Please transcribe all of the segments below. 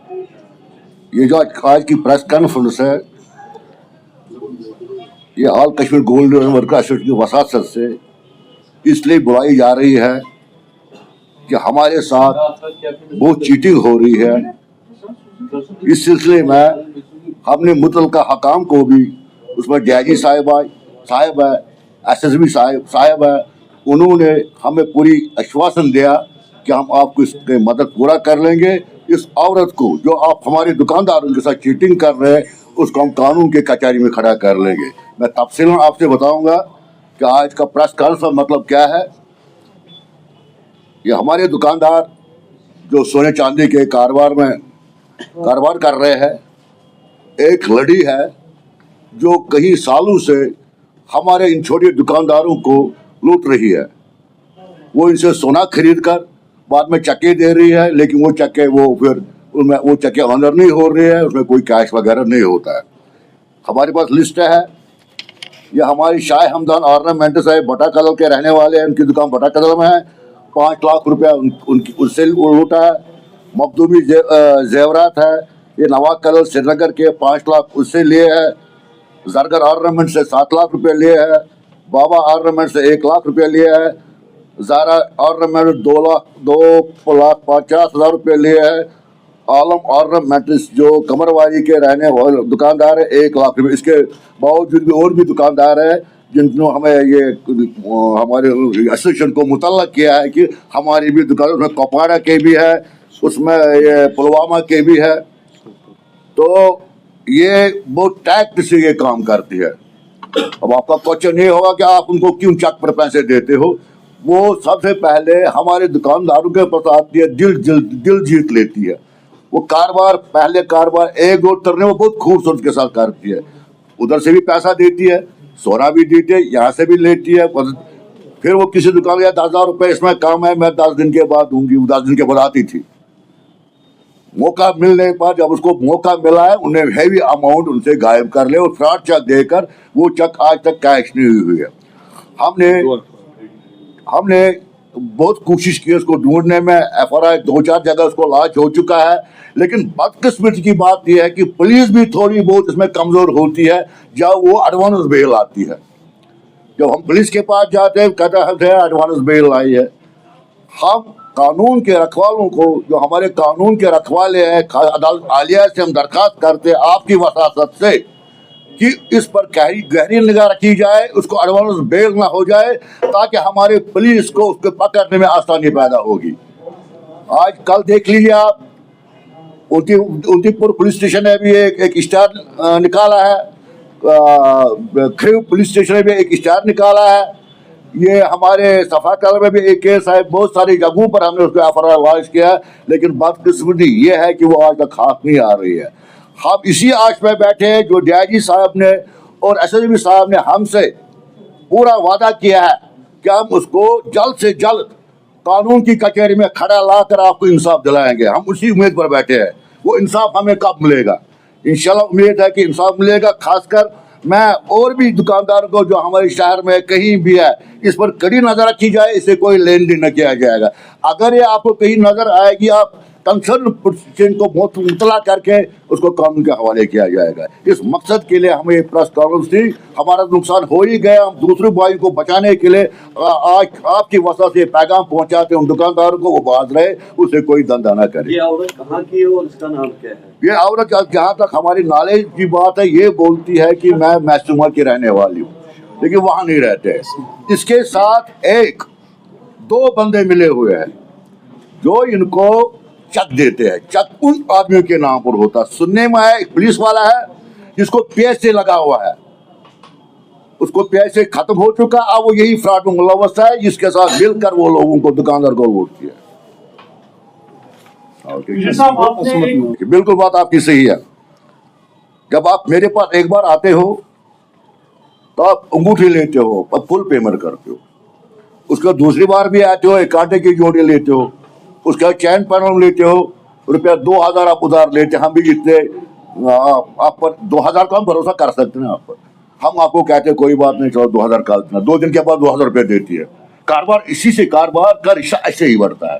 یہ جو آج کی پریس کانفرنس ہے یہ آل کشمیر گولڈ ورکر ایسوسیشن کی وساطت سے اس لیے بلائی جا رہی ہے کہ ہمارے ساتھ بہت چیٹنگ ہو رہی ہے. اس سلسلے میں ہم نے متعلقہ حکام کو بھی، اس میں ڈی آئی جی صاحب ہے، ایس ایس بی صاحب ہے، انہوں نے ہمیں پوری آشواسن دیا کہ ہم آپ کو اس کی مدد پورا کر لیں گے. اس عورت کو جو آپ ہمارے دکانداروں کے ساتھ چیٹنگ کر رہے ہیں اس کو ہم قانون کے کچہری میں کھڑا کر لیں گے. میں تفصیل آپ سے بتاؤں گا کہ آج کا پریس کانفرنس کا مطلب کیا ہے. یہ ہمارے دکاندار جو سونے چاندی کے کاروبار کر رہے ہیں، ایک لڑی ہے جو کئی سالوں سے ہمارے ان چھوٹے دکانداروں کو لوٹ رہی ہے. وہ ان سے سونا خرید کر بعد میں چکے دے رہی ہے، لیکن وہ چکے وہ چکے آنر نہیں ہو رہے ہیں، اس میں کوئی کیش وغیرہ نہیں ہوتا ہے. ہمارے پاس لسٹ ہے. یہ ہماری شاہ ہمدان آرنامنٹس ہے، بٹا کدل کے رہنے والے ہیں، ان کی دکان بٹا کدل میں ہے. 5 لاکھ روپیہ ان سے لوٹا ہے. مخدومی زیورات ہے، یہ نواز کدل سری نگر کے 5 لاکھ اس سے لیے ہے. زرگر آرنامنٹ سے 7 لاکھ روپے لیے ہے. بابا آرنامنٹ سے 1 لاکھ روپے لیے ہے. زارا آرنامنٹ 2,50,000 روپے لیے ہے. عالم آرنامنٹس جو کمرواری کے رہنے والے دکاندار ہے 1 لاکھ روپے. اس کے باوجود بھی اور بھی دکاندار ہے جن نے ہمیں یہ ہمارے ایسوسیشن کو مطلع کیا ہے کہ ہماری بھی دکان، اس میں کپواڑہ کے بھی ہے، اس میں یہ پلوامہ کے بھی ہے. تو یہ بہت ٹیکٹ سے یہ کام کرتی ہے. اب آپ کا کوشچن یہ ہوگا کہ آپ ان کو کیوں چیک پر پیسے دیتے ہو. وہ سب سے پہلے ہمارے دکانداروں کے پاس آتی ہے، دل جیت لیتی ہے. وہ پہلے کاروبار ایک دو ترنے وہ بہت خوبصورت کے ساتھ کرتی ہے. ادھر سے بھی پیسہ دیتی ہے، سونا بھی دیتی ہے، یہاں سے بھی لیتی ہے. پھر وہ کسی دکان یا 10,000 روپے اس میں کام ہے، میں 10 دن کے بعد دوں گی. وہ 10 دن کے بعد آتی تھی. موقع ملنے پر جب اس کو موقع ملا ہے انہیں ہیوی اماؤنٹ ان سے غائب کر لے اور فراڈ چیک دے کر وہ چیک آج تک کیش نہیں ہوئی ہے. ہم نے بہت کوشش کی اس کو ڈھونڈنے میں. ایف آر آئی 2-4 جگہ اس کو لاچ ہو چکا ہے. لیکن بدقسمتی کی بات یہ ہے کہ پولیس بھی تھوڑی بہت اس میں کمزور ہوتی ہے جب وہ ایڈوانس بیل آتی ہے. جب ہم پولیس کے پاس جاتے ہیں کہتے ہیں ایڈوانس بیل آئی ہے. ہم قانون کے رکھوالوں کو، جو ہمارے قانون کے رکھوالے ہیں، عدالت عالیہ سے ہم درخواست کرتے ہیں آپ کی وساطت سے کہ اس پر گہری نگاہ رکھی جائے، اس کو ایڈوانس بیل نہ ہو جائے تاکہ ہمارے پولیس کو اس کو پکڑنے میں آسانی پیدا ہوگی. آج کل دیکھ لیجیے آپ، اونتی پور پولیس اسٹیشن نے بھی ایک اشتہار نکالا ہے. کھریو پولیس اسٹیشن نے بھی ایک اشتہار نکالا ہے. یہ ہمارے صفا کل میں بھی ایک کیس ہے. بہت ساری جگہوں پر ہم نے اس کو ایف آر آئی لانچ کیا ہے، لیکن بدقسمتی یہ ہے کہ وہ آج تک ہاتھ نہیں آ رہی ہے. ہم اسی آش میں بیٹھے ہیں جو ڈی آئی جی صاحب نے اور ایس ایس بی صاحب نے ہم سے پورا وعدہ کیا ہے کہ ہم اس کو جلد سے جلد قانون کی کچہری میں کھڑا لا کر آپ کو انصاف دلائیں گے. ہم اسی امید پر بیٹھے ہیں. وہ انصاف ہمیں کب ملے گا؟ انشاءاللہ امید ہے کہ انصاف ملے گا. خاص کر میں اور بھی دکانداروں کو جو ہمارے شہر میں کہیں بھی ہے، اس پر کڑی نظر رکھی جائے، اسے کوئی لین دین نہ کیا جائے گا. اگر یہ آپ کو کہیں نظر آئے گی، آپ کنسرن پولیس کو مطلع کر کے اس کو قانون کے حوالے کیا جائے گا. اس مقصد کے لیے ہمیں پریس کانفرنس تھی. ہمارا نقصان ہو ہی گیا. ہم دوسرے بھائیوں کو بچانے کے لیے آج آپ کی وسط سے پیغام پہنچاتے ہیں ان دکانداروں کو، وہ باز رہے، اسے کوئی دھندا نہ کرے. یہ عورت کہاں کی ہے اور اس کا نام کیا ہے؟ یہ عورت جہاں تک ہماری نالج کی بات ہے یہ بولتی ہے کہ میں محسومہ کی رہنے والی ہوں، لیکن وہاں نہیں رہتے. اس کے ساتھ 2 بندے ملے ہوئے ہیں جو ان کو چک دیتے ہیں. چک ان آدمیوں کے نام پر ہوتا. سننے میں ہے ایک پولیس والا ہے جس کو پیسے لگا ہوا ہے، اس کو پیسے ختم ہو چکا. اب وہ یہی فراڈ میں ملوث ہے جس کے ساتھ مل کر وہ لوگوں کو دکاندار کو لوٹتی ہے. بالکل بات آپ کی صحیح ہے. جب آپ میرے پاس ایک بار آتے ہو تو آپ انگوٹھی لیتے ہو اور فل پیمنٹ کرتے ہو. اس کا دوسری بار بھی آتے ہو، ایک کانٹے کی جوڑی لیتے ہو، اس کا چین پینل لیتے ہو، روپیہ 2,000 آپ ادھار لیتے. ہم بھی اتنے آپ پر 2,000 کا ہم بھروسہ کر سکتے ہیں آپ پر. ہم آپ کو کہتے ہیں کوئی بات نہیں، چلو 2,000 کا اتنا. 2 دن کے بعد 2,000 روپے دیتی ہے. کاروبار اسی سے، کاروبار کا رشتہ ایسے ہی بڑھتا ہے.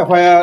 FIR